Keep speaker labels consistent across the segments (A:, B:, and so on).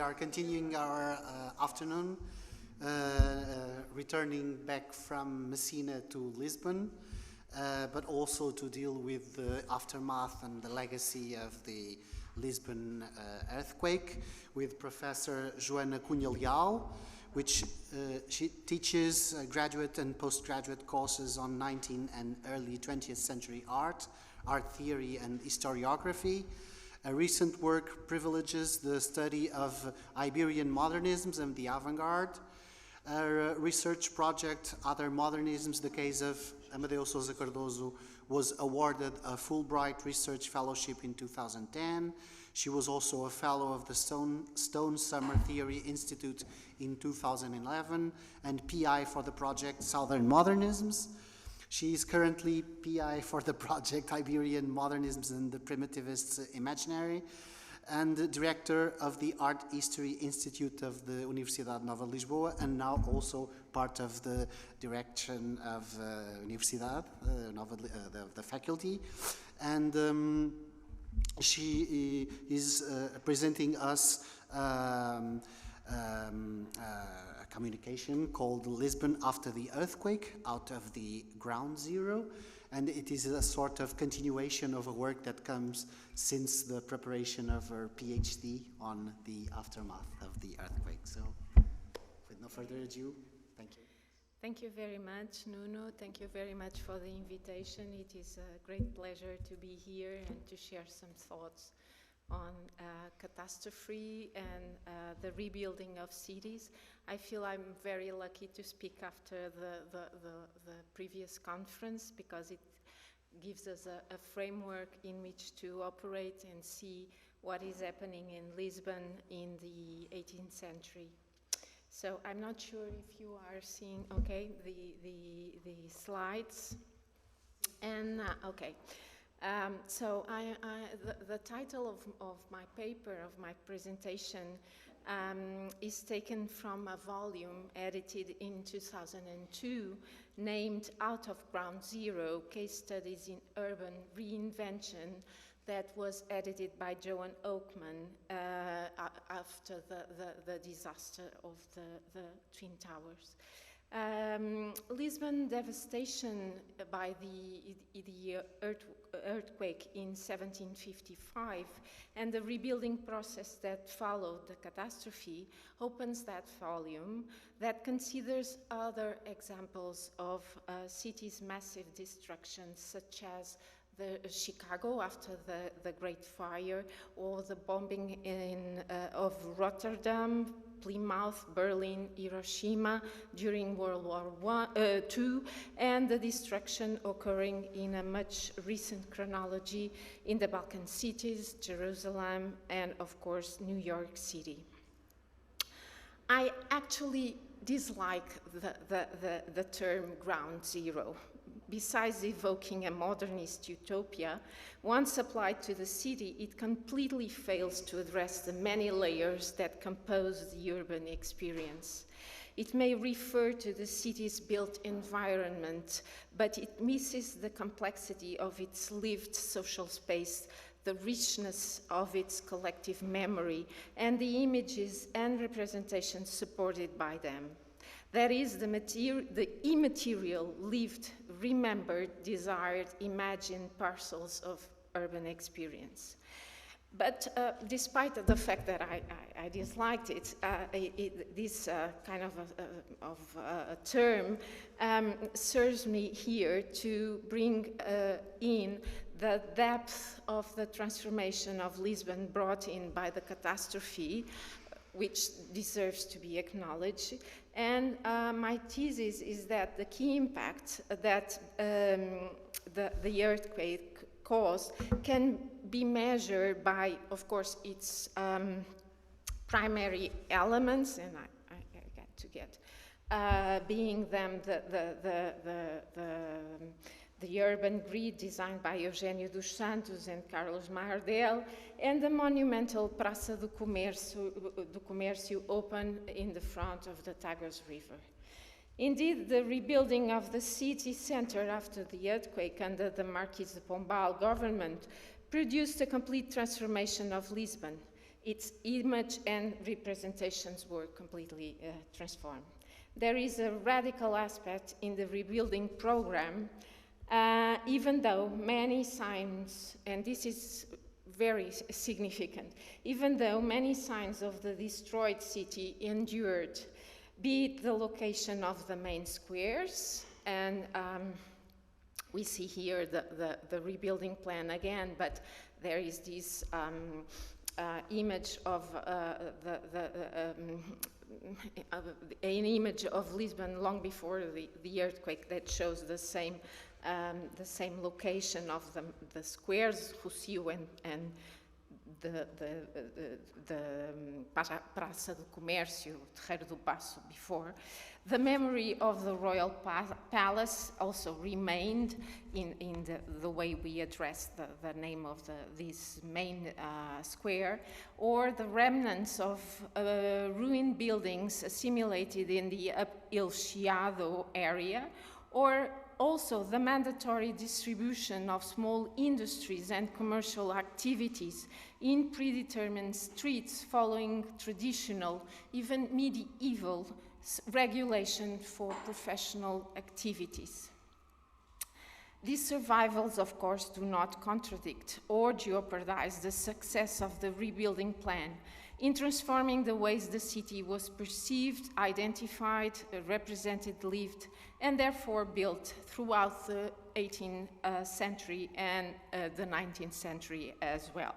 A: are continuing our afternoon, returning back from Messina to Lisbon, but also to deal with the aftermath and the legacy of the Lisbon earthquake with Professor Joana Cunha Leal, which she teaches graduate and postgraduate courses on 19th and early 20th century art theory and historiography. A recent work privileges the study of Iberian modernisms and the avant-garde. A research project, Other Modernisms, the case of Amadeu Sousa Cardoso, was awarded a Fulbright Research Fellowship in 2010. She was also a fellow of the Stone Summer Theory Institute in 2011 and PI for the project Southern Modernisms. She is currently PI for the project Iberian Modernisms and the Primitivists Imaginary and director of the Art History Institute of the Universidade Nova de Lisboa, and now also part of the direction of Universidade Nova, the faculty. And she is presenting us a communication called Lisbon After the Earthquake, Out of the Ground Zero, and it is a sort of continuation of a work that comes since the preparation of her PhD on the aftermath of the earthquake. So, with no further ado, thank you.
B: Thank you very much, Nuno. Thank you very much for the invitation. It is a great pleasure to be here and to share some thoughts on catastrophe and the rebuilding of cities. I feel I'm very lucky to speak after the previous conference because it gives us a framework in which to operate and see what is happening in Lisbon in the 18th century. So I'm not sure if you are seeing, okay, the slides. And okay. So the title of my paper, of my presentation, is taken from a volume edited in 2002 named Out of Ground Zero, Case Studies in Urban Reinvention, that was edited by Joan Oakman after the disaster of the Twin Towers. Lisbon devastation by the earthquake in 1755 and the rebuilding process that followed the catastrophe opens that volume that considers other examples of cities' massive destruction, such as Chicago after the Great Fire, or the bombing of Rotterdam, Plymouth, Berlin, Hiroshima during World War II, and the destruction occurring in a much recent chronology in the Balkan cities, Jerusalem, and of course, New York City. I actually dislike the term ground zero. Besides evoking a modernist utopia, once applied to the city, it completely fails to address the many layers that compose the urban experience. It may refer to the city's built environment, but it misses the complexity of its lived social space, the richness of its collective memory, and the images and representations supported by them. That is the immaterial, lived, remembered, desired, imagined parcels of urban experience. But despite the fact that I disliked it, this kind of a term serves me here to bring in the depth of the transformation of Lisbon brought in by the catastrophe, which deserves to be acknowledged. And my thesis is that the key impact that the earthquake caused can be measured by, of course, its primary elements, and I got to get, being them the urban grid designed by Eugenio dos Santos and Carlos Mardel, and the monumental Praça do Comércio open in the front of the Tagus River. Indeed, the rebuilding of the city center after the earthquake under the Marquis de Pombal government produced a complete transformation of Lisbon. its image and representations were completely transformed. There is a radical aspect in the rebuilding program, even though many signs, and this is very significant, even though many signs of the destroyed city endured, be it the location of the main squares, and we see here the rebuilding plan again, but there is this image of an image of Lisbon long before the earthquake that shows the same location of the squares, Rossio and the Praça do Comércio, Terreiro do Paço before. The memory of the royal palace also remained in the way we address the name of this main square, or the remnants of ruined buildings assimilated in the Il Chiado area, or also the mandatory distribution of small industries and commercial activities in predetermined streets following traditional, even medieval, regulation for professional activities. These survivals, of course, do not contradict or jeopardize the success of the rebuilding plan in transforming the ways the city was perceived, identified, represented, lived, and therefore built throughout the 18th century and the 19th century as well.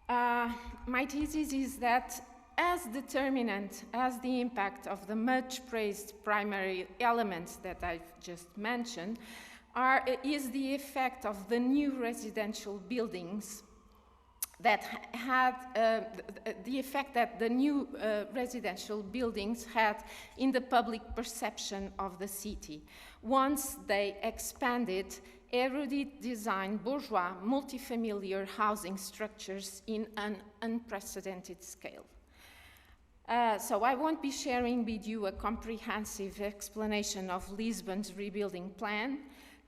B: My thesis is that as determinant as the impact of the much praised primary elements that I've just mentioned is the effect of the new residential buildings that had the effect that the new residential buildings had in the public perception of the city once they expanded erudite design bourgeois multifamiliar housing structures in an unprecedented scale. So I won't be sharing with you a comprehensive explanation of Lisbon's rebuilding plan,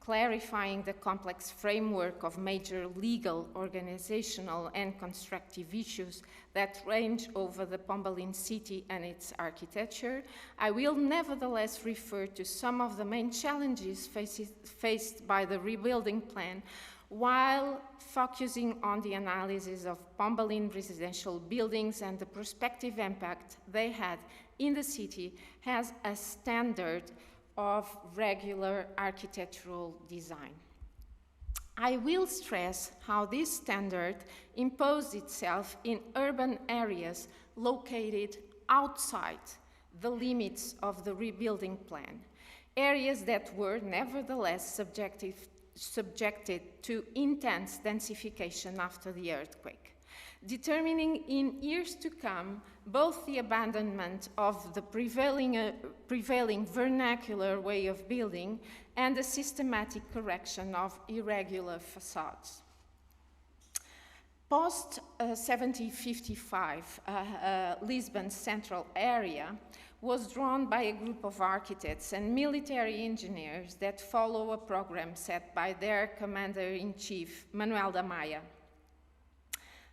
B: clarifying the complex framework of major legal, organizational, and constructive issues that range over the Pombaline city and its architecture. I will nevertheless refer to some of the main challenges faced by the rebuilding plan, while focusing on the analysis of Pombaline residential buildings and the prospective impact they had in the city as a standard of regular architectural design. I will stress how this standard imposed itself in urban areas located outside the limits of the rebuilding plan, areas that were nevertheless subjected to intense densification after the earthquake, determining in years to come both the abandonment of the prevailing vernacular way of building and the systematic correction of irregular facades. Post-1755, Lisbon's central area was drawn by a group of architects and military engineers that follow a program set by their commander-in-chief, Manuel da Maia.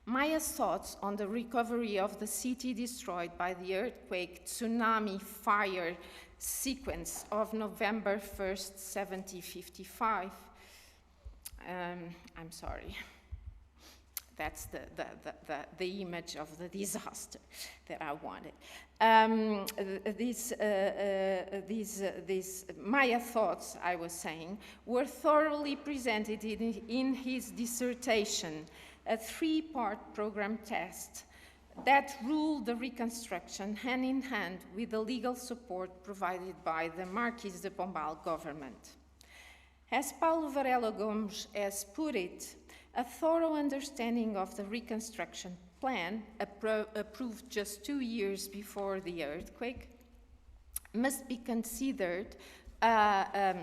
B: Maia's thoughts on the recovery of the city destroyed by the earthquake, tsunami, fire sequence of November 1st, 1755. I'm sorry. That's the image of the disaster that I wanted. These Maya thoughts, I was saying, were thoroughly presented in his dissertation, a three-part program test that ruled the reconstruction hand in hand with the legal support provided by the Marquis de Pombal government. As Paulo Varela Gomes has put it, a thorough understanding of the reconstruction plan, approved just 2 years before the earthquake, must be considered, a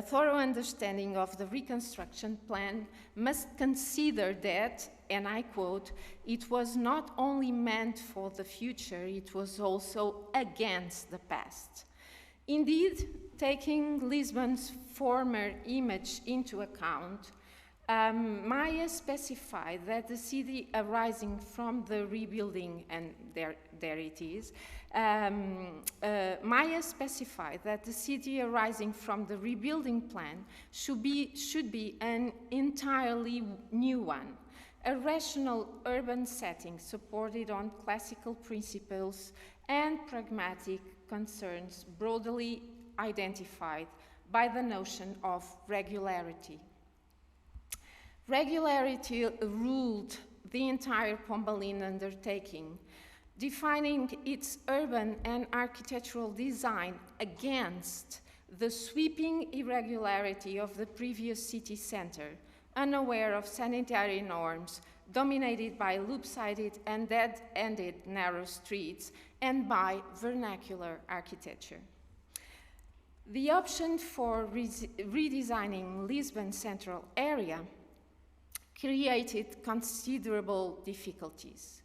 B: thorough understanding of the reconstruction plan must consider that, and I quote, it was not only meant for the future, it was also against the past. Indeed, taking Lisbon's former image into account, Maya specified that the city arising from the rebuilding, and there it is, Maya specified that the city arising from the rebuilding plan should be an entirely new one, a rational urban setting supported on classical principles and pragmatic concerns broadly identified by the notion of regularity. Regularity ruled the entire Pombaline undertaking, defining its urban and architectural design against the sweeping irregularity of the previous city center, unaware of sanitary norms, dominated by loop-sided and dead-ended narrow streets, and by vernacular architecture. The option for redesigning Lisbon's central area created considerable difficulties.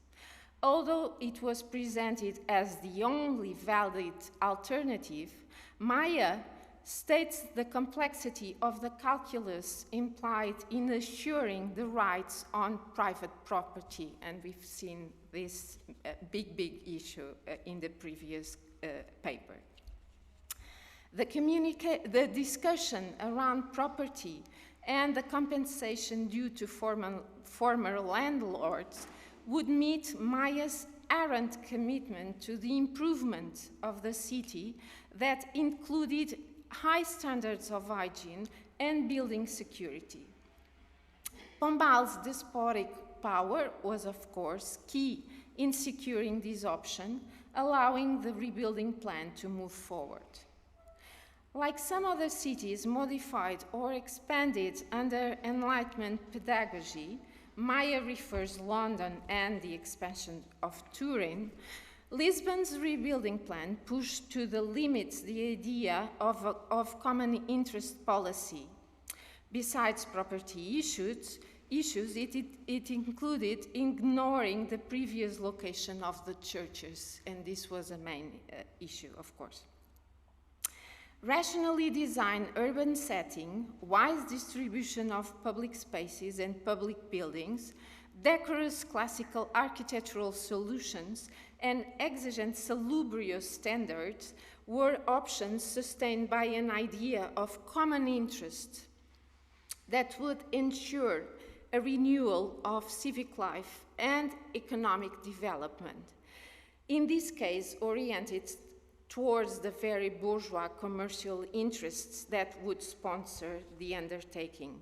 B: Although it was presented as the only valid alternative, Maya states the complexity of the calculus implied in assuring the rights on private property, and we've seen this big issue in the previous paper. The discussion around property and the compensation due to former landlords would meet Maya's errant commitment to the improvement of the city that included high standards of hygiene and building security. Pombal's despotic power was, of course, key in securing this option, allowing the rebuilding plan to move forward. Like some other cities modified or expanded under Enlightenment pedagogy, Maya refers London and the expansion of Turin, Lisbon's rebuilding plan pushed to the limits the idea of common interest policy. Besides property issues, it included ignoring the previous location of the churches, and this was a main issue, of course. Rationally designed urban setting, wise distribution of public spaces and public buildings, decorous classical architectural solutions, and exigent salubrious standards were options sustained by an idea of common interest that would ensure a renewal of civic life and economic development, in this case oriented towards the very bourgeois commercial interests that would sponsor the undertaking.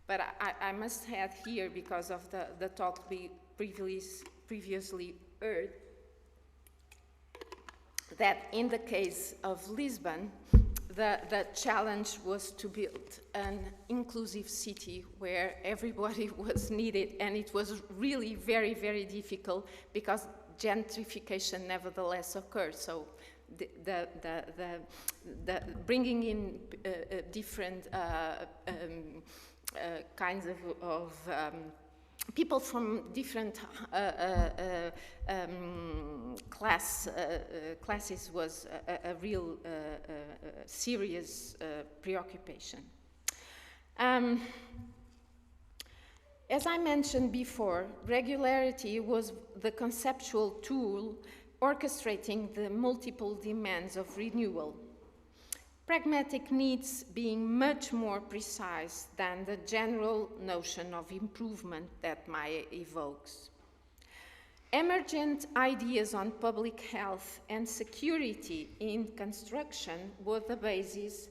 B: But I must add here, because of the talk we previously heard, that in the case of Lisbon, the challenge was to build an inclusive city where everybody was needed, and it was really very, very difficult because gentrification nevertheless occurred. So the bringing in different kinds of people from different classes was a real serious preoccupation. As I mentioned before, regularity was the conceptual tool orchestrating the multiple demands of renewal, pragmatic needs being much more precise than the general notion of improvement that Maya evokes. Emergent ideas on public health and security in construction were the basis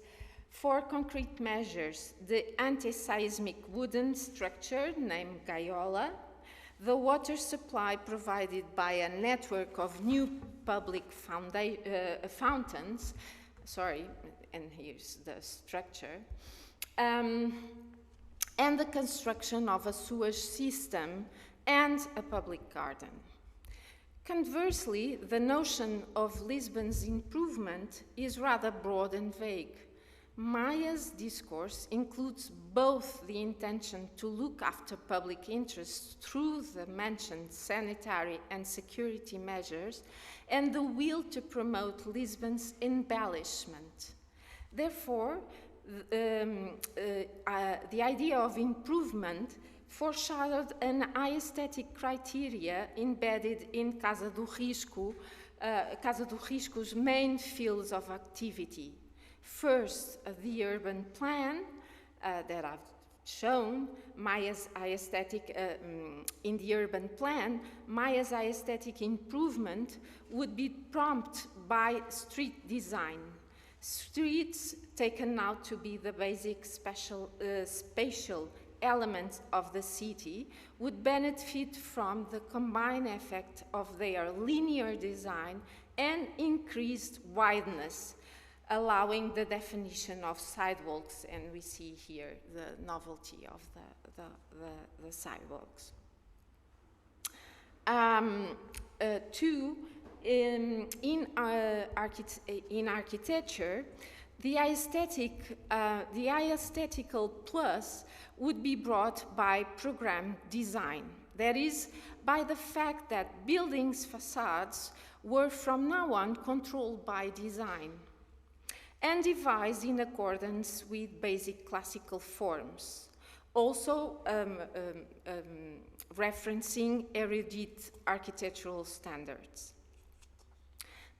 B: for concrete measures: the anti-seismic wooden structure named Gaiola, the water supply provided by a network of new public fountains, and here's the structure, and the construction of a sewage system and a public garden. Conversely, the notion of Lisbon's improvement is rather broad and vague. Maya's discourse includes both the intention to look after public interests through the mentioned sanitary and security measures and the will to promote Lisbon's embellishment. Therefore, the idea of improvement foreshadowed an aesthetic criteria embedded in Casa do Risco's main fields of activity. First, the urban plan that I've shown, Maya's aesthetic, in the urban plan, Maya's aesthetic improvement would be prompted by street design. Streets taken out to be the basic spatial elements of the city would benefit from the combined effect of their linear design and increased wideness, allowing the definition of sidewalks, and we see here the novelty of the sidewalks. In architecture, the aesthetical plus would be brought by program design. That is, by the fact that buildings' facades were from now on controlled by design and devised in accordance with basic classical forms, also referencing erudite architectural standards.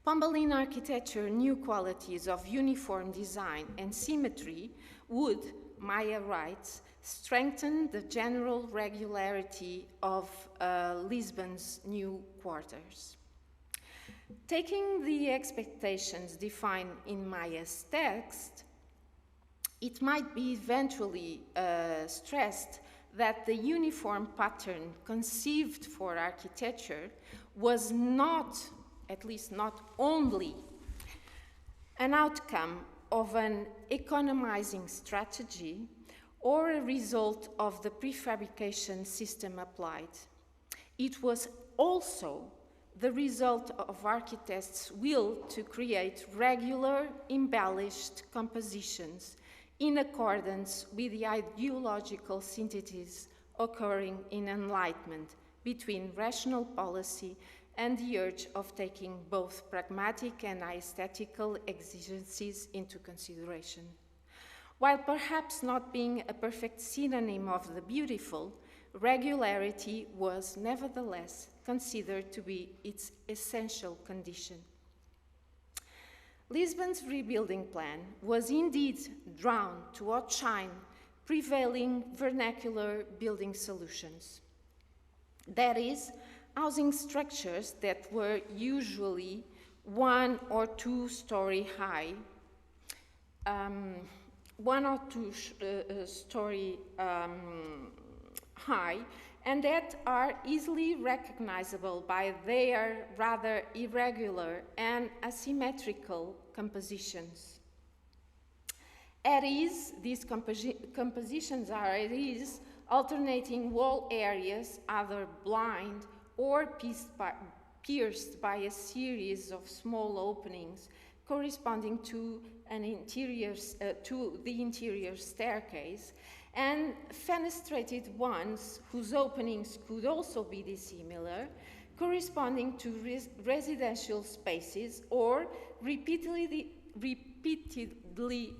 B: Pombaline architecture new qualities of uniform design and symmetry would, Maya writes, strengthen the general regularity of Lisbon's new quarters. Taking the expectations defined in Maya's text, it might be eventually stressed that the uniform pattern conceived for architecture was not, at least not only, an outcome of an economizing strategy or a result of the prefabrication system applied. It was also the result of architects' will to create regular, embellished compositions in accordance with the ideological synthesis occurring in Enlightenment between rational policy and the urge of taking both pragmatic and aesthetical exigencies into consideration. While perhaps not being a perfect synonym of the beautiful, regularity was nevertheless considered to be its essential condition. Lisbon's rebuilding plan was indeed drawn to outshine prevailing vernacular building solutions. That is, housing structures that were usually 1 or 2 story high, and that are easily recognizable by their rather irregular and asymmetrical compositions. At ease, these compositions are at ease, alternating wall areas, either blind or pierced by a series of small openings corresponding to the interior staircase, and fenestrated ones whose openings could also be dissimilar, corresponding to residential spaces or repeatedly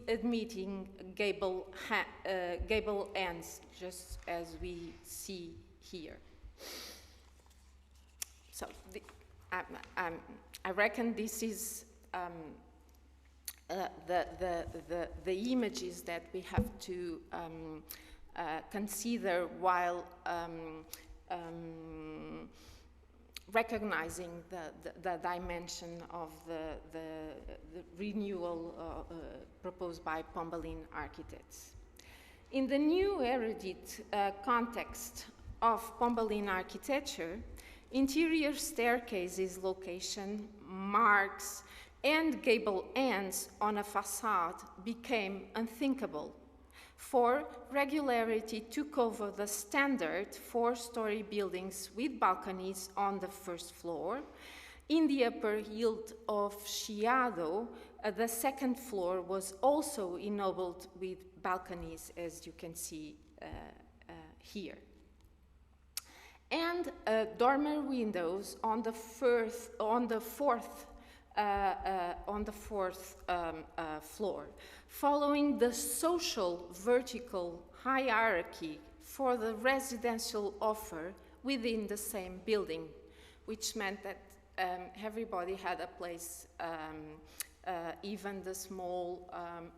B: admitting gable ends, just as we see here. So I reckon this is the images that we have to consider while recognizing the dimension of the renewal proposed by Pombaline architects. In the new erudite context of Pombaline architecture, interior staircases location, marks, and gable ends on a facade became unthinkable, for regularity took over the standard 4-story buildings with balconies on the first floor. In the upper yield of Chiado, the second floor was also ennobled with balconies, as you can see here. And dormer windows on the fourth on the fourth floor, following the social vertical hierarchy for the residential offer within the same building, which meant that everybody had a place, even the small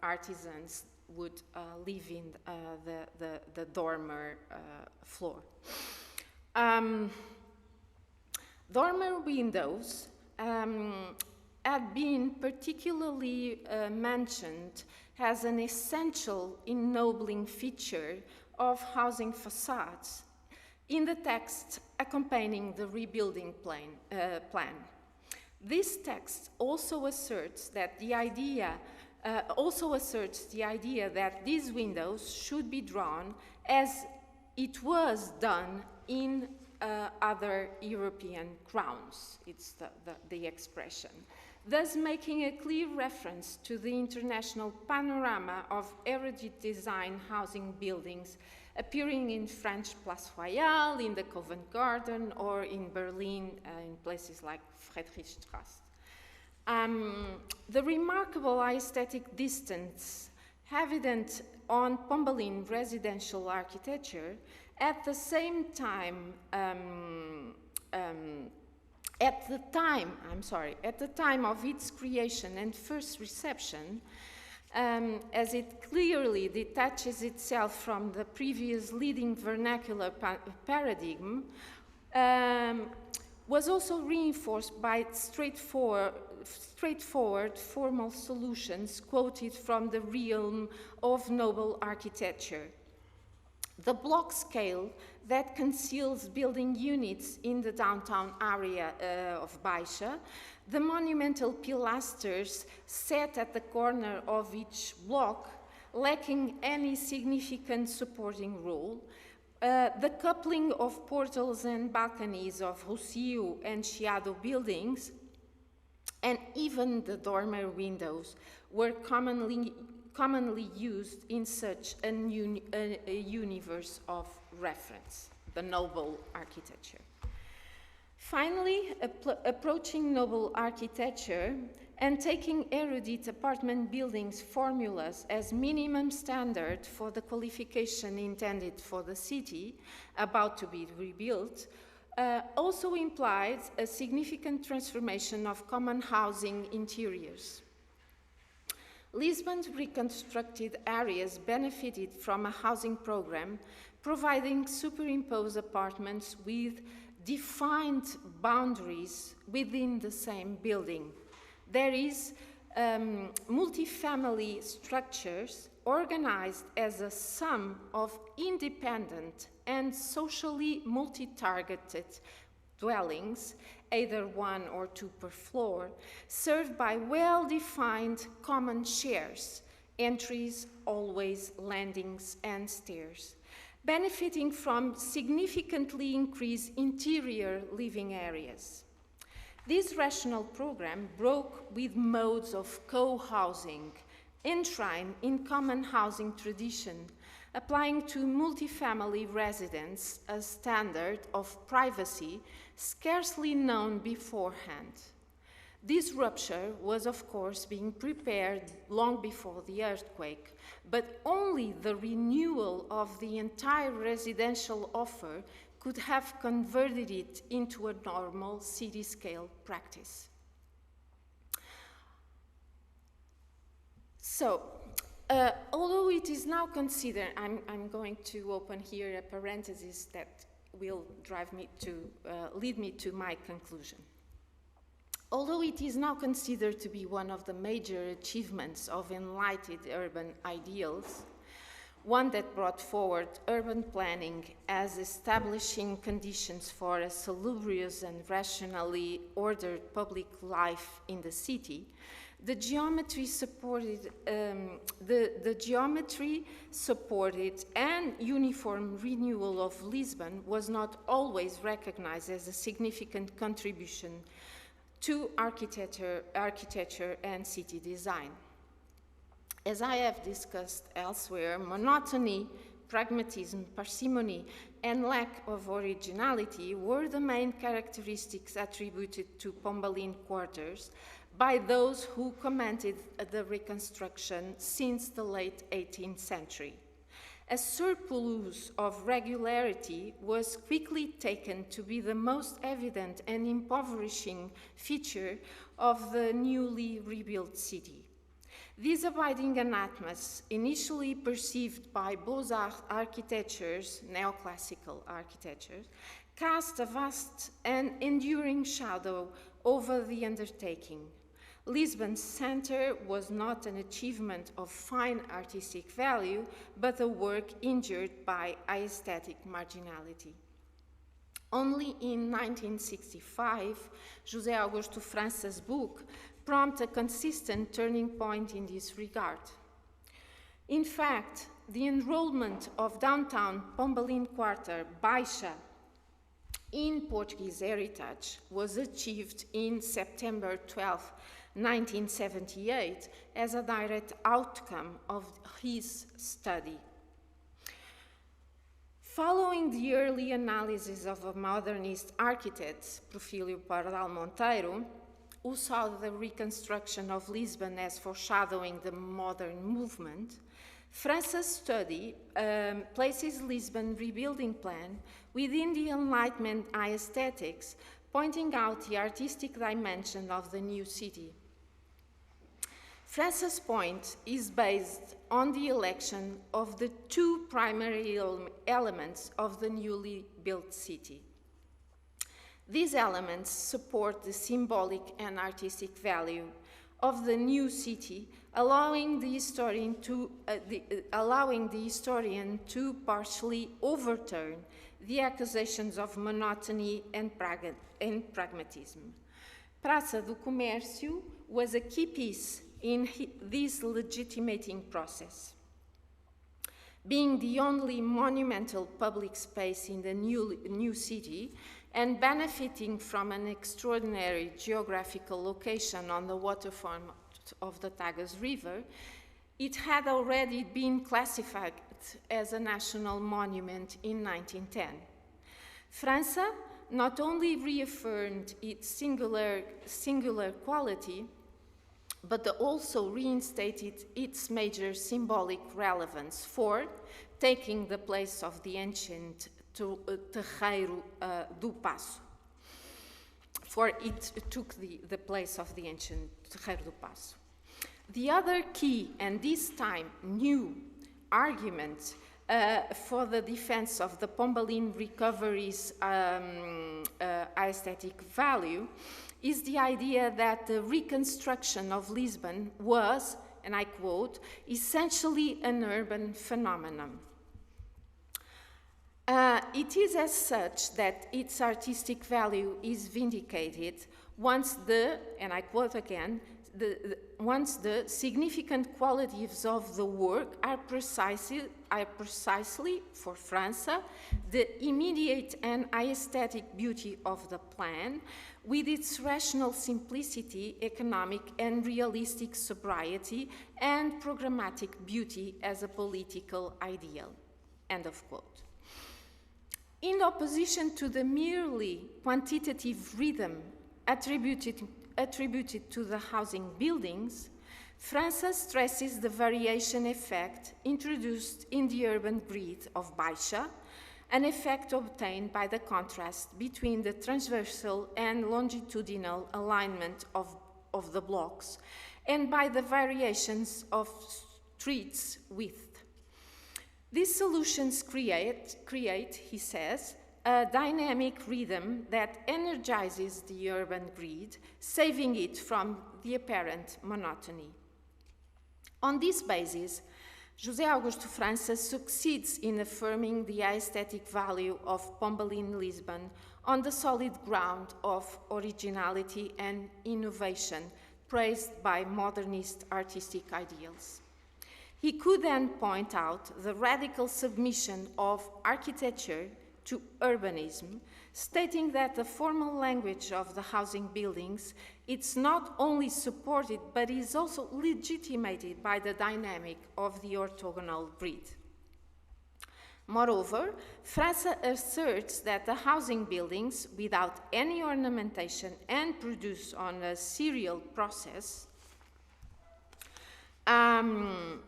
B: artisans would live in the dormer floor. Dormer windows had been particularly mentioned as an essential ennobling feature of housing facades in the text accompanying the rebuilding plan. This text also asserts that the idea that these windows should be drawn as it was done in other European crowns. It's the expression, thus making a clear reference to the international panorama of erudite design housing buildings appearing in French Place Royale, in the Covent Garden, or in Berlin, in places like Friedrichstraße. The remarkable aesthetic distance evident on Pombalin residential architecture at the same time, at the time of its creation and first reception, as it clearly detaches itself from the previous leading vernacular paradigm, was also reinforced by straightforward formal solutions quoted from the realm of noble architecture. The block scale that conceals building units in the downtown area of Baixa, the monumental pilasters set at the corner of each block, lacking any significant supporting role, the coupling of portals and balconies of Rossio and Chiado buildings, and even the dormer windows were commonly used in such a universe of reference, the noble architecture. Finally, approaching noble architecture and taking erudite apartment buildings formulas as minimum standard for the qualification intended for the city about to be rebuilt also implied a significant transformation of common housing interiors. Lisbon's reconstructed areas benefited from a housing program providing superimposed apartments with defined boundaries within the same building. There is multifamily structures organized as a sum of independent and socially multi-targeted dwellings, either one or two per floor, served by well-defined common shares, entries, hallways, landings, and stairs, benefiting from significantly increased interior living areas. This rational program broke with modes of co-housing enshrined in common housing tradition, applying to multifamily residents a standard of privacy scarcely known beforehand. This rupture was, of course, being prepared long before the earthquake, but only the renewal of the entire residential offer could have converted it into a normal city-scale practice. So, although it is now considered, I'm going to open here a parenthesis that will lead me to my conclusion. Although it is now considered to be one of the major achievements of enlightened urban ideals, one that brought forward urban planning as establishing conditions for a salubrious and rationally ordered public life in the city, the geometry supported and uniform renewal of Lisbon was not always recognized as a significant contribution to architecture and city design. As I have discussed elsewhere, monotony, pragmatism, parsimony, and lack of originality were the main characteristics attributed to Pombalin quarters by those who commented the reconstruction since the late 18th century. A surplus of regularity was quickly taken to be the most evident and impoverishing feature of the newly rebuilt city. These abiding anathemas, initially perceived by Beaux-Arts architectures, neoclassical architectures, cast a vast and enduring shadow over the undertaking. Lisbon's center was not an achievement of fine artistic value, but a work injured by aesthetic marginality. Only in 1965, José Augusto França's book prompted a consistent turning point in this regard. In fact, the enrollment of downtown Pombalin Quarter, Baixa, in Portuguese heritage was achieved in September 12, 1978, as a direct outcome of his study. Following the early analysis of a modernist architect, Porfírio Pardal Monteiro, who saw the reconstruction of Lisbon as foreshadowing the modern movement, França's study places Lisbon rebuilding plan within the Enlightenment aesthetics, pointing out the artistic dimension of the new city. França's point is based on the election of the two primary elements of the newly built city. These elements support the symbolic and artistic value of the new city, allowing the historian to partially overturn the accusations of monotony and pragmatism. Praça do Comércio was a key piece in this legitimating process. Being the only monumental public space in the new city and benefiting from an extraordinary geographical location on the waterfront of the Tagus River, it had already been classified as a national monument in 1910. França not only reaffirmed its singular quality, but also reinstated its major symbolic relevance for taking the place of the ancient Terreiro do Paço. For it took the place of the ancient Terreiro do Paço. The other key, and this time new, argument for the defense of the Pombalin recovery's aesthetic value is the idea that the reconstruction of Lisbon was, and I quote, essentially an urban phenomenon. It is as such that its artistic value is vindicated once the, and I quote again, once the significant qualities of the work are precisely for França, the immediate and aesthetic beauty of the plan, with its rational simplicity, economic and realistic sobriety, and programmatic beauty as a political ideal. End of quote. In opposition to the merely quantitative rhythm attributed to the housing buildings, França stresses the variation effect introduced in the urban grid of Baixa, an effect obtained by the contrast between the transversal and longitudinal alignment of the blocks and by the variations of streets width. These solutions create, he says, a dynamic rhythm that energizes the urban grid, saving it from the apparent monotony. On this basis, José Augusto França succeeds in affirming the aesthetic value of Pombalin Lisbon on the solid ground of originality and innovation praised by modernist artistic ideals. He could then point out the radical submission of architecture to urbanism, stating that the formal language of the housing buildings is not only supported but is also legitimated by the dynamic of the orthogonal grid. Moreover, Praça asserts that the housing buildings, without any ornamentation and produced on a serial process, I'm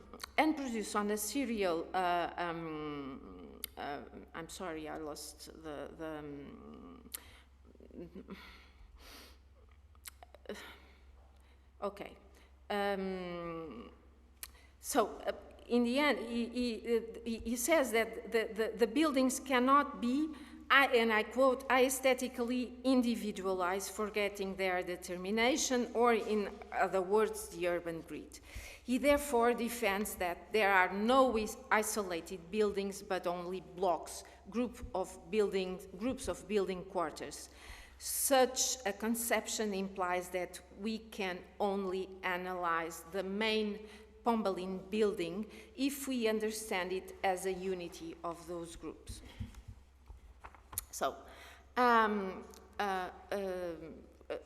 B: sorry, I lost okay. In the end, he says that the buildings cannot be, and I quote, aesthetically individualized, forgetting their determination, or in other words, the urban grid. He therefore defends that there are no isolated buildings, but only blocks, groups of building quarters. Such a conception implies that we can only analyze the main Pombalin building if we understand it as a unity of those groups. So,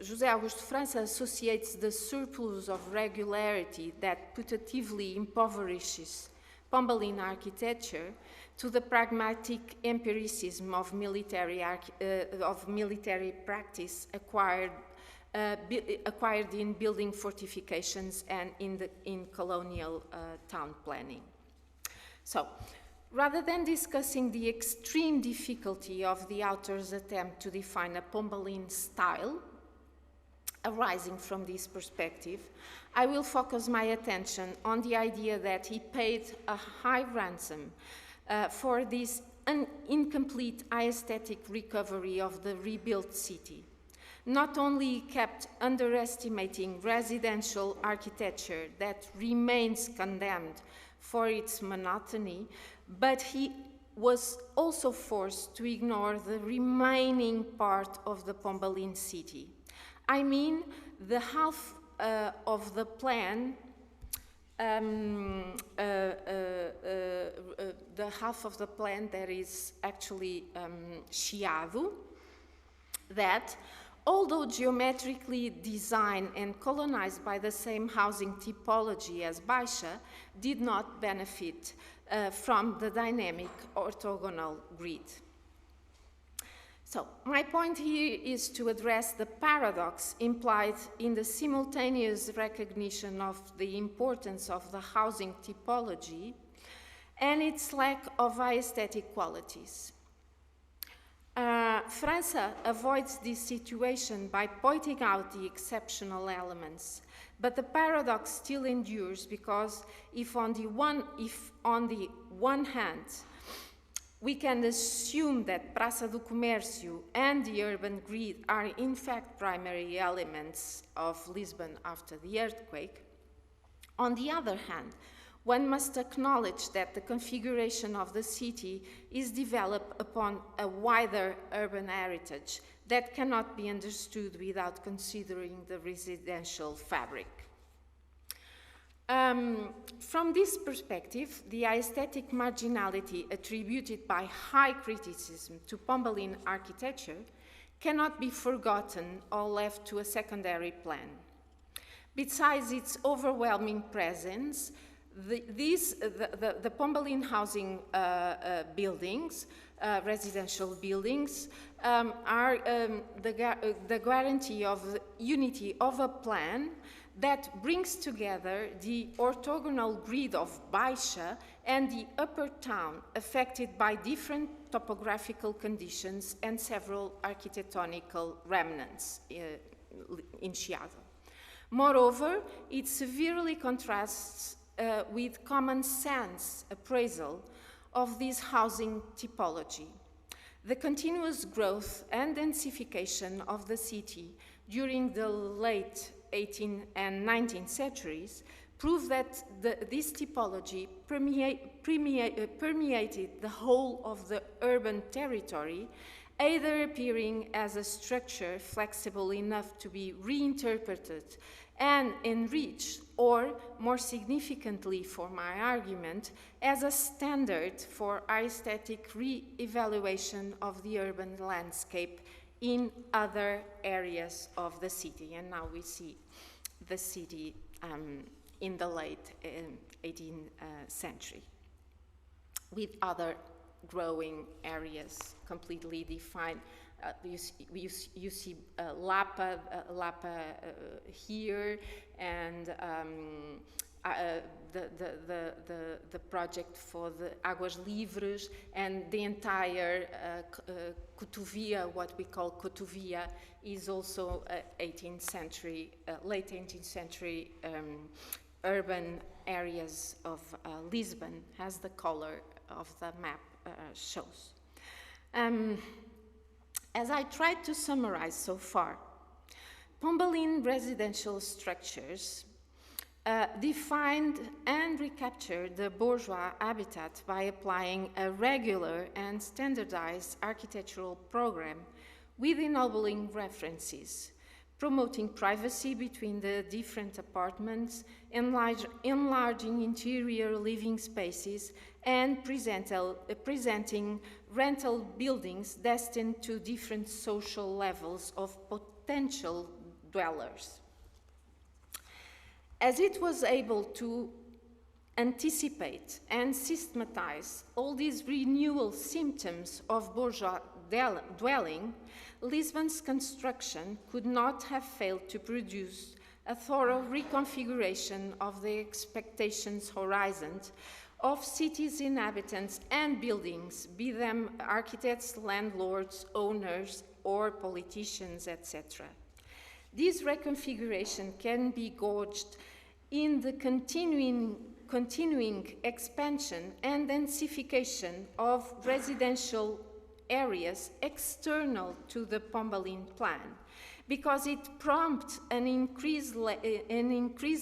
B: José Augusto França associates the surplus of regularity that putatively impoverishes Pombalin architecture to the pragmatic empiricism of military practice acquired in building fortifications and in colonial town planning. So, rather than discussing the extreme difficulty of the author's attempt to define a Pombalin style arising from this perspective, I will focus my attention on the idea that he paid a high ransom for this incomplete aesthetic recovery of the rebuilt city. Not only kept underestimating residential architecture that remains condemned for its monotony, but he was also forced to ignore the remaining part of the Pombalin city. I mean, the half of the plan, that is actually Chiado, that, although geometrically designed and colonized by the same housing typology as Baixa, did not benefit from the dynamic orthogonal grid. So, my point here is to address the paradox implied in the simultaneous recognition of the importance of the housing typology and its lack of aesthetic qualities. França avoids this situation by pointing out the exceptional elements, but the paradox still endures because if on the one hand we can assume that Praça do Comércio and the urban grid are in fact primary elements of Lisbon after the earthquake, on the other hand, one must acknowledge that the configuration of the city is developed upon a wider urban heritage that cannot be understood without considering the residential fabric. From this perspective, the aesthetic marginality attributed by high criticism to Pombalin architecture cannot be forgotten or left to a secondary plan. Besides its overwhelming presence, the Pombalin housing buildings, residential buildings, are the guarantee of the unity of a plan that brings together the orthogonal grid of Baixa and the upper town affected by different topographical conditions and several architectonical remnants in Chiado. Moreover, it severely contrasts with common sense appraisal of this housing typology. The continuous growth and densification of the city during the late 18th and 19th centuries prove that this typology permeated the whole of the urban territory, either appearing as a structure flexible enough to be reinterpreted and enriched, or, more significantly for my argument, as a standard for aesthetic re-evaluation of the urban landscape in other areas of the city. And now we see the city in the late 18th century with other growing areas completely defined. You see Lapa here, and the project for the Águas Livres, and the entire Cotovia, what we call Cotovia, is also 18th century, late 18th century urban areas of Lisbon, as the color of the map shows. As I tried to summarize so far, Pombaline residential structures defined and recaptured the bourgeois habitat by applying a regular and standardized architectural program with ennobling references, promoting privacy between the different apartments, enlarging interior living spaces, and presenting rental buildings destined to different social levels of potential dwellers. As it was able to anticipate and systematize all these renewal symptoms of bourgeois dwelling, Lisbon's construction could not have failed to produce a thorough reconfiguration of the expectations horizon of cities' inhabitants and buildings, be them architects, landlords, owners, or politicians, etc. This reconfiguration can be gauged in the continuing expansion and densification of residential areas external to the Pombaline plan, because it prompts an increased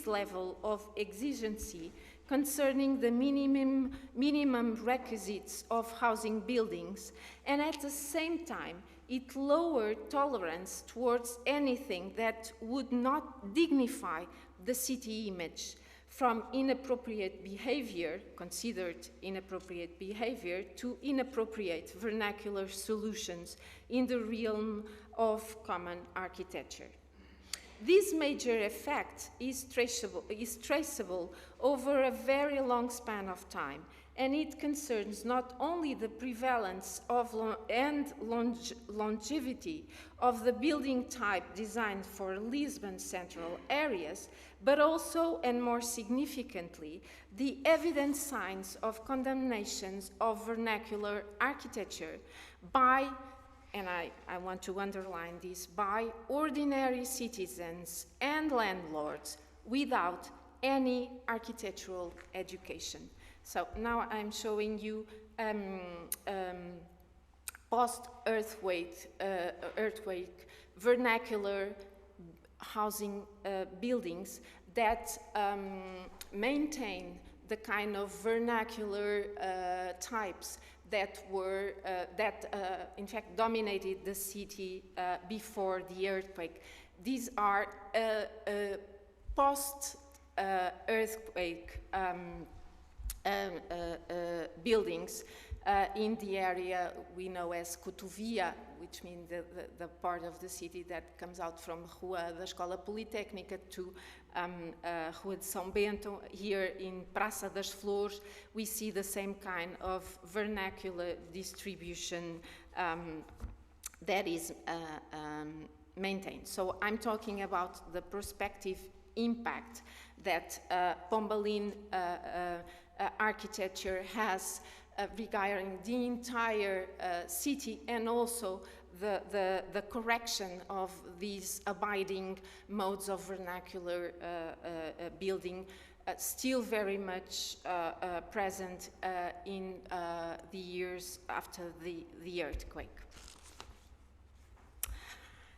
B: level of exigency concerning the minimum requisites of housing buildings, and at the same time it lowered tolerance towards anything that would not dignify the city image, from inappropriate behavior, considered inappropriate behavior, to inappropriate vernacular solutions in the realm of common architecture. This major effect is traceable over a very long span of time, and it concerns not only the prevalence of longevity of the building type designed for Lisbon central areas, but also, and more significantly, the evident signs of condemnations of vernacular architecture by, and I want to underline this, by ordinary citizens and landlords without any architectural education. So now I'm showing you post-earthquake vernacular housing buildings that maintain the kind of vernacular types that were in fact dominated the city before the earthquake. These are post-earthquake buildings in the area we know as Cotovia, which means the part of the city that comes out from Rua da Escola Politécnica to Rua de São Bento. Here in Praça das Flores, we see the same kind of vernacular distribution that is maintained. So I'm talking about the prospective impact that Pombaline architecture has regarding the entire city, and also the correction of these abiding modes of vernacular building, still very much present in the years after the earthquake.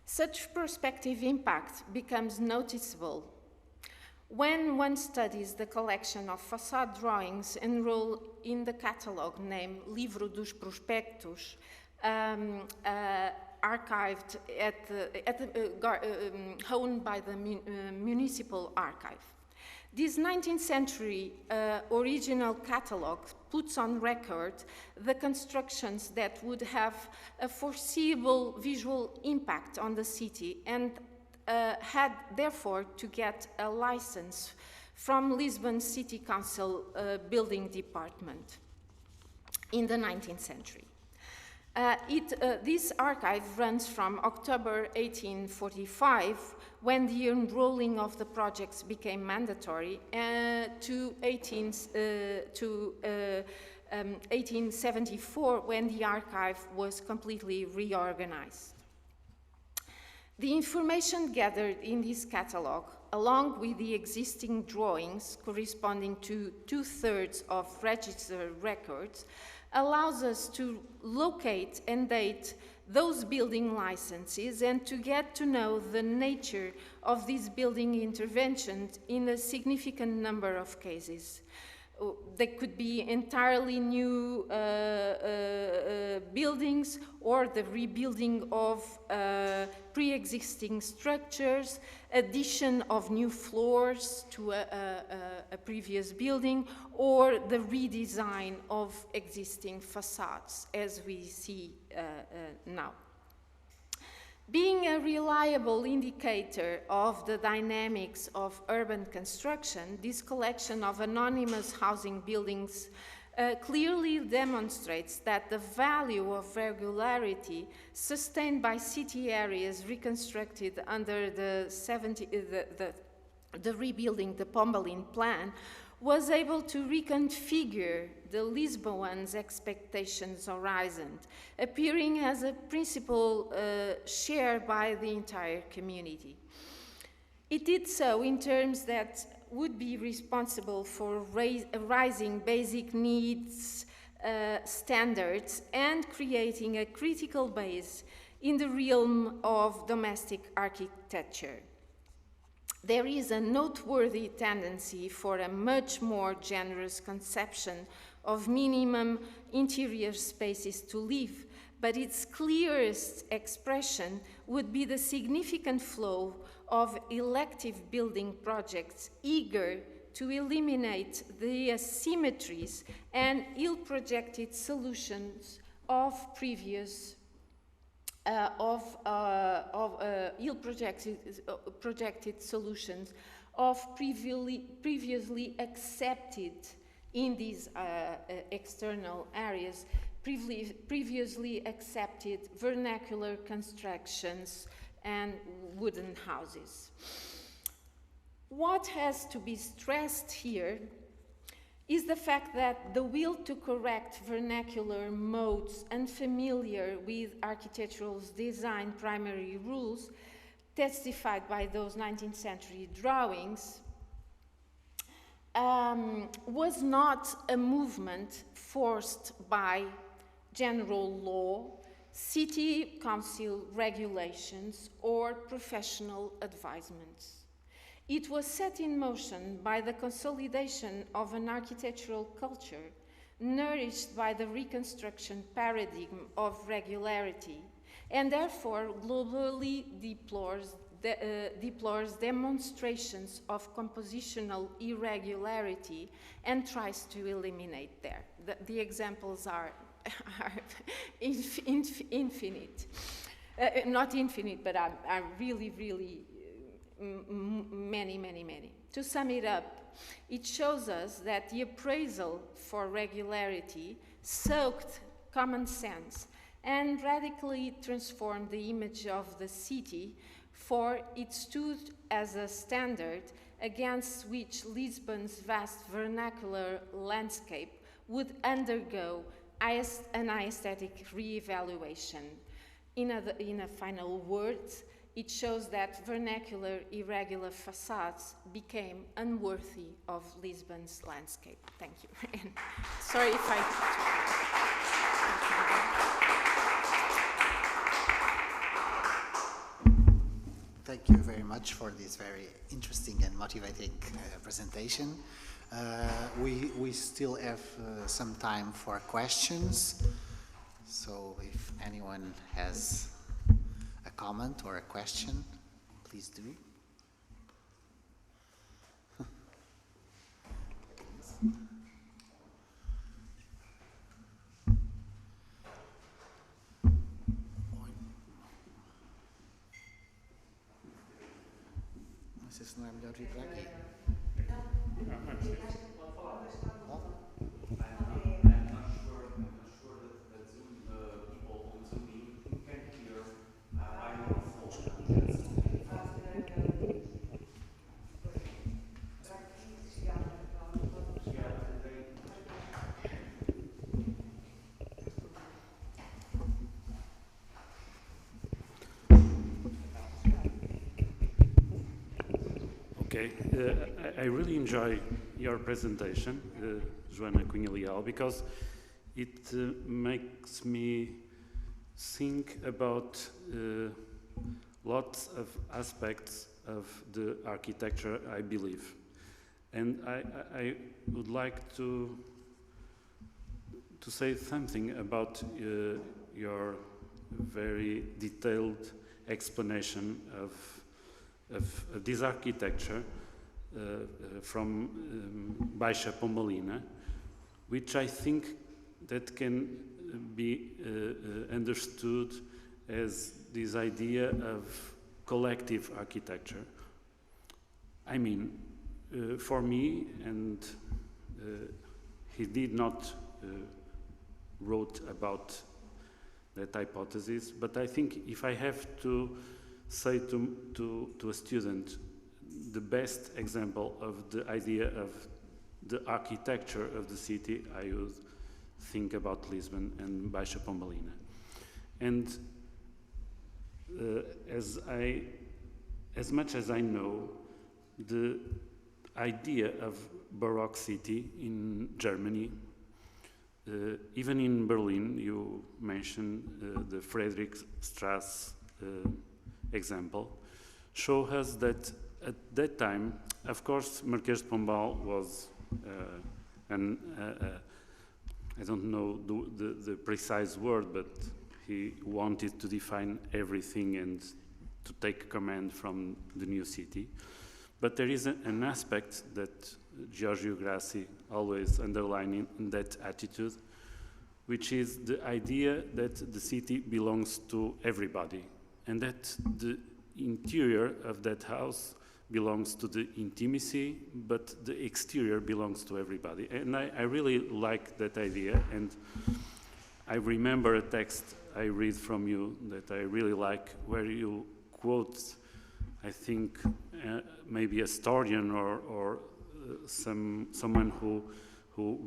B: Such prospective impact becomes noticeable when one studies the collection of facade drawings enrolled in the catalogue named Livro dos Prospectos, archived owned by the Municipal Archive. This 19th century original catalogue puts on record the constructions that would have a foreseeable visual impact on the city, and had therefore to get a license from Lisbon City Council Building Department. in the 19th century. This archive runs from October 1845, when the enrolling of the projects became mandatory, to 1874, when the archive was completely reorganized. The information gathered in this catalog, along with the existing drawings corresponding to 2/3 of registered records, allows us to locate and date those building licenses and to get to know the nature of these building interventions in a significant number of cases. They could be entirely new buildings, or the rebuilding of pre-existing structures, addition of new floors to a previous building, or the redesign of existing facades, as we see now. Being a reliable indicator of the dynamics of urban construction, this collection of anonymous housing buildings clearly demonstrates that the value of regularity sustained by city areas reconstructed under the rebuilding the Pombalin plan was able to reconfigure the Lisbonans' expectations horizon, appearing as a principle shared by the entire community. It did so in terms that would be responsible for raising basic needs standards and creating a critical base in the realm of domestic architecture. There is a noteworthy tendency for a much more generous conception of minimum interior spaces to live, but its clearest expression would be the significant flow of elective building projects eager to eliminate the asymmetries and ill-projected solutions of previous projected solutions of previously accepted in these external areas, previously accepted vernacular constructions and wooden houses. What has to be stressed here is the fact that the will to correct vernacular modes unfamiliar with architectural design primary rules, testified by those 19th century drawings, was not a movement forced by general law, city council regulations, or professional advisements. It was set in motion by the consolidation of an architectural culture nourished by the reconstruction paradigm of regularity, and therefore globally deplores demonstrations of compositional irregularity and tries to eliminate there. The examples are infinite. Not infinite, but are really, really many. To sum it up, it shows us that the appraisal for regularity soaked common sense and radically transformed the image of the city, for it stood as a standard against which Lisbon's vast vernacular landscape would undergo an aesthetic re-evaluation. In a final word, it shows that vernacular irregular facades became unworthy of Lisbon's landscape. Thank you. And sorry if
A: Thank you very much for this very interesting and motivating presentation. We still have some time for questions. So if anyone has a comment or a question, please do. Não sei se não é melhor vir para aqui.
C: Okay, I really enjoy your presentation, Joana Cunha Leal, because it makes me think about lots of aspects of the architecture I believe. And I would like to say something about your very detailed explanation of this architecture from Baixa Pombalina, which I think that can be understood as this idea of collective architecture. I mean, for me, and he did not wrote about that hypothesis, but I think if I have to say to a student the best example of the idea of the architecture of the city, I would think about Lisbon and Baixa Pombalina. And as much as I know, the idea of Baroque city in Germany, even in Berlin, you mentioned the Friedrichstrasse example, show us that at that time, of course, Marquês de Pombal was I don't know the precise word, but he wanted to define everything and to take command from the new city. But there is an aspect that Giorgio Grassi always underlining in that attitude, which is the idea that the city belongs to everybody, and that the interior of that house belongs to the intimacy, but the exterior belongs to everybody. And I really like that idea, and I remember a text I read from you that I really like, where you quote, I think, maybe a historian or someone who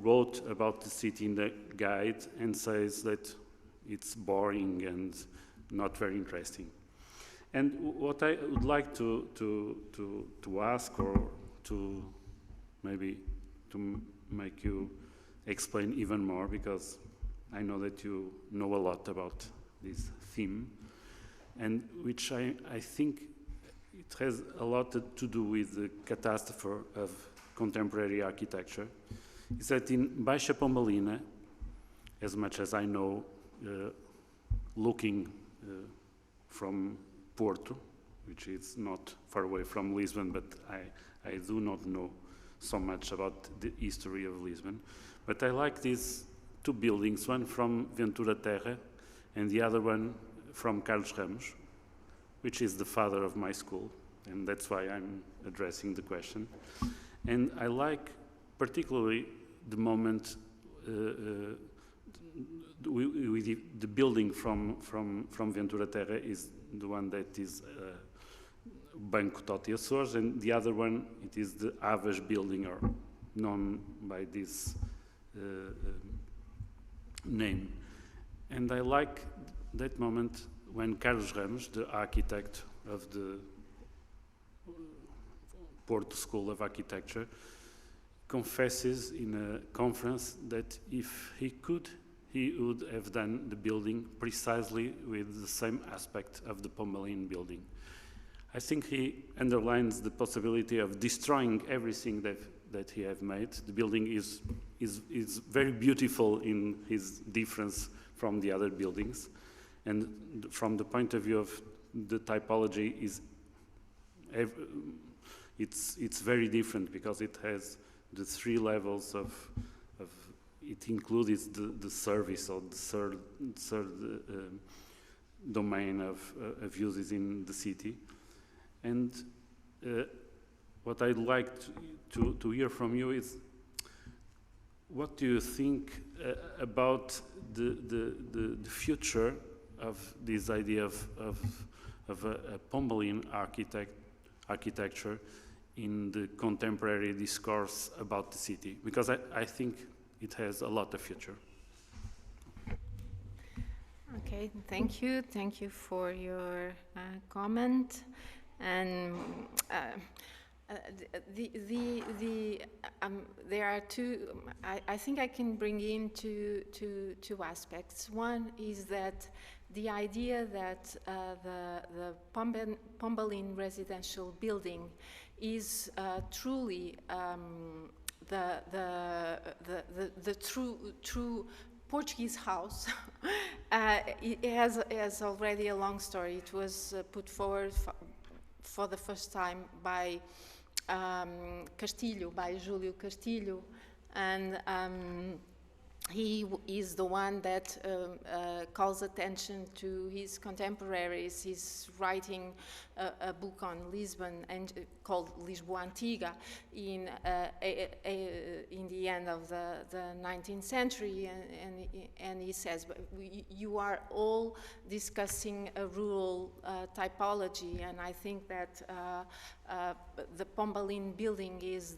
C: wrote about the city in the guide and says that it's boring and not very interesting. And what I would like to ask, or to maybe to make you explain even more, because I know that you know a lot about this theme, and which I think it has a lot to do with the catastrophe of contemporary architecture, is that in Baixa Pombalina, as much as I know, looking from Porto, which is not far away from Lisbon, but I do not know so much about the history of Lisbon. But I like these two buildings, one from Ventura Terra and the other one from Carlos Ramos, which is the father of my school, and that's why I'm addressing the question. And I like particularly the moment the building from Ventura Terra is the one that is Banco Totti Açores, and the other one, it is the Aves building, or known by this name. And I like that moment when Carlos Ramos, the architect of the Porto School of Architecture, confesses in a conference that if he could, he would have done the building precisely with the same aspect of the Pombalin building. I think he underlines the possibility of destroying everything that he have made. The building is very beautiful in his difference from the other buildings, and from the point of view of the typology, it's very different, because it has the three levels of it includes the service, or the third domain of uses in the city. And what I'd like to hear from you is, what do you think about the future of this idea of a Pombalin architecture in the contemporary discourse about the city? Because I think it has a lot of future.
B: Okay, thank you. Thank you for your comment. And There are two. I think I can bring in two aspects. One is that the idea that the Pombalin residential building is truly the true Portuguese house. It has already a long story. It was put forward for the first time by Castilho, by Júlio Castilho, and he is the one that calls attention to his contemporaries. He's writing a book on Lisbon and called Lisboa Antiga in the end of the 19th century, and he says, you are all discussing a rural typology, and I think that the Pombalin building is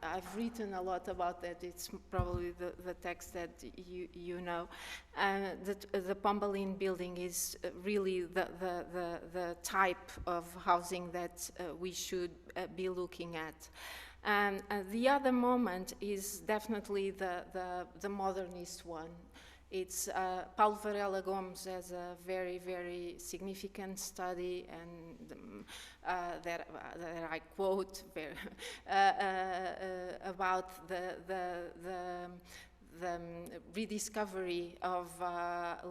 B: I've written a lot about that. It's probably the text that you know. The Pombalin building is really the type of housing that we should be looking at. And the other moment is definitely the modernist one. It's Paulo Varela Gomes has a very, very significant study, and that I quote about the rediscovery of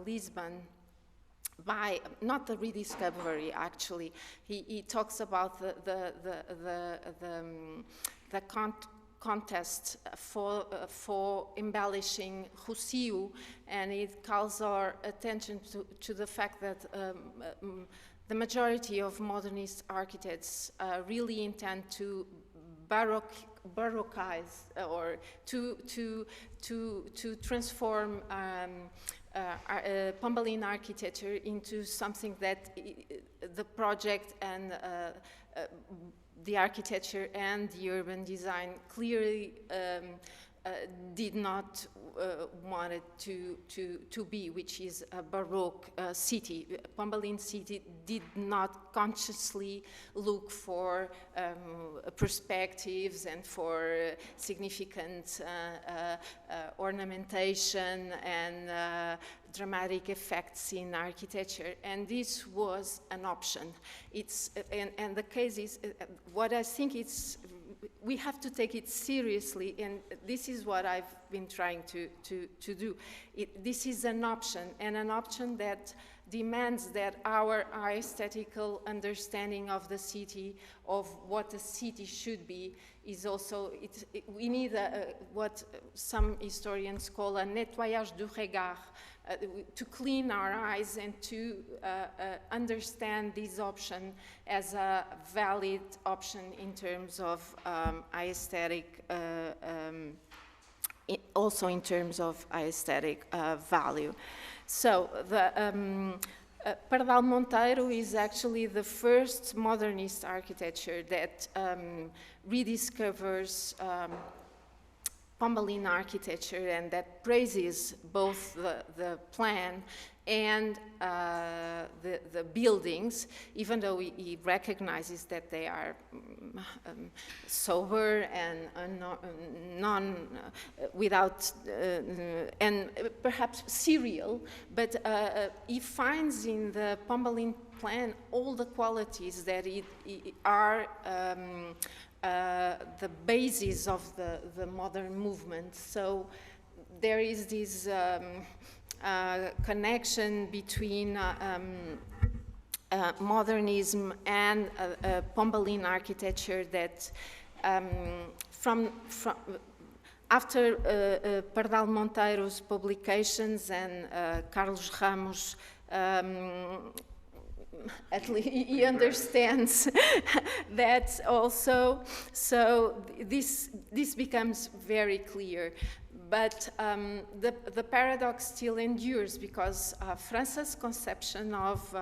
B: Lisbon by, not the rediscovery actually, he talks about the contest for embellishing Rossio, and it calls our attention to the fact that the majority of modernist architects really intend to barockize or to transform Pombalin architecture into something that the project and the architecture and the urban design clearly did not want it to be, which is a Baroque city. Pombalin city did not consciously look for perspectives and for significant ornamentation and dramatic effects in architecture, and this was an option. It's and the case is what I think it's. We have to take it seriously, and this is what I've been trying to do. This is an option, and an option that demands that our aesthetical understanding of the city, of what a city should be, is also, we need what some historians call a nettoyage du regard, to clean our eyes and to understand this option as a valid option in terms of aesthetic, also in terms of aesthetic value. So the Pardal Monteiro is actually the first modernist architecture that rediscovers Pombalin architecture and that praises both the plan and the buildings, even though he recognizes that they are sober and without and perhaps serial, but he finds in the Pombalin plan all the qualities that are the basis of the modern movement. So there is this connection between modernism and Pombalin architecture that after Pardal Monteiro's publications and Carlos Ramos, at least he understands that also, so this becomes very clear. But the paradox still endures, because France's conception of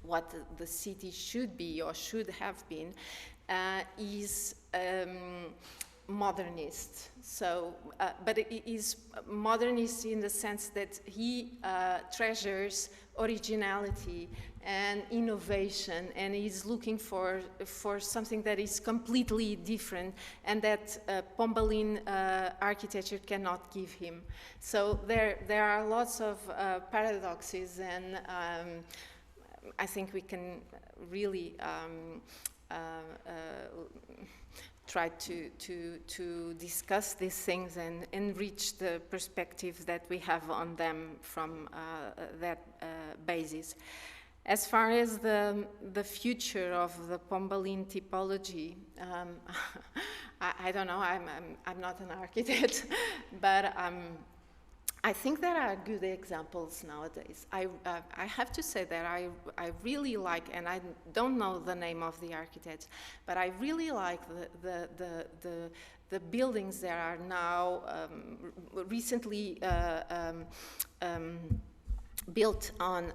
B: what the city should be or should have been is modernist. So, but it is modernist in the sense that he treasures originality and innovation, and he's looking for something that is completely different and that Pombaline architecture cannot give him. So there are lots of paradoxes, and I think we can really try to discuss these things and enrich the perspective that we have on them from that basis. As far as the future of the Pombaline typology, I don't know. I'm not an architect, but I think there are good examples nowadays. I have to say that I really like, and I don't know the name of the architects, but I really like the buildings that are now recently built on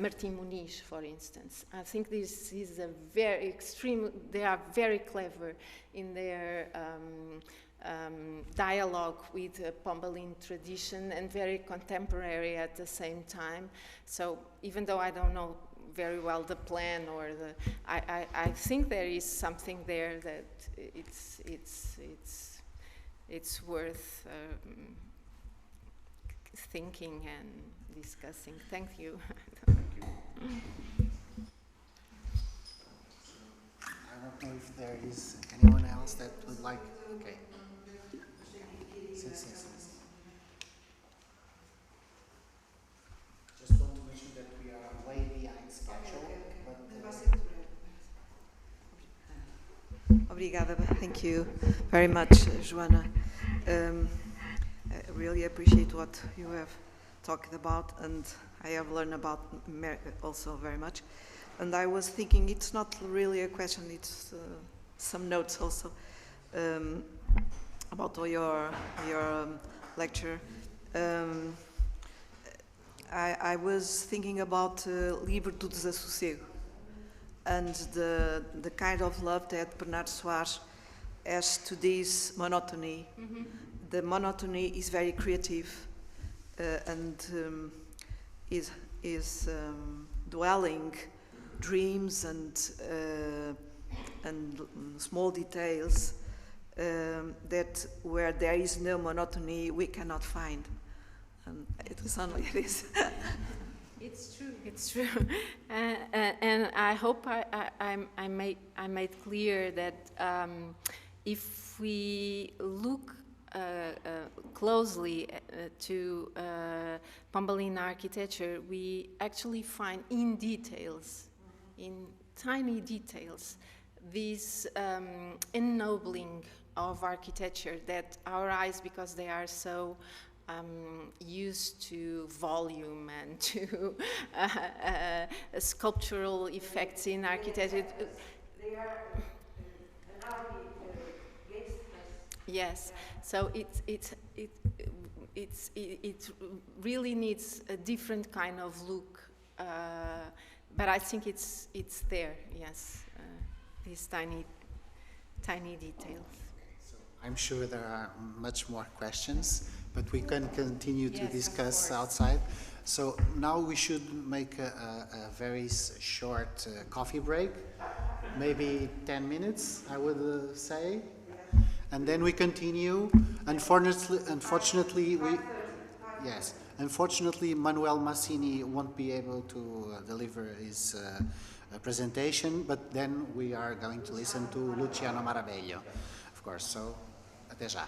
B: Martim Muniz, for instance. I think this is a very extreme, they are very clever in their dialogue with Pombaline tradition and very contemporary at the same time. So even though I don't know very well the plan or the, I think there is something there that it's worth thinking and discussing. Thank you.
A: I don't know if there is anyone else that would like. Okay. Yes. Just want to mention that we are way behind schedule.
D: Obrigada. Thank you very much, Joana. I really appreciate what you have talked about, and I have learned about also very much. And I was thinking, it's not really a question, it's some notes also about all your lecture. I was thinking about Livre do Desassossego and the kind of love that Bernardo Soares has to this monotony. Mm-hmm. The monotony is very creative and is dwelling dreams and small details that where there is no monotony we cannot find. And it was only this.
B: It's true. It's true, and I hope I made clear that if we look closely to Pombaline architecture, we actually find in details, in tiny details, this ennobling of architecture that our eyes, because they are so used to volume and to sculptural effects in architecture. They are yes, so it really needs a different kind of look, but I think it's there. Yes, these tiny details.
A: So I'm sure there are much more questions, but we can continue to discuss outside. So now we should make a very short coffee break, maybe 10 minutes, I would say. And then we continue. Unfortunately, Manuel Massini won't be able to deliver his presentation, but then we are going to listen to Luciano Maraveglio, of course. So, até já.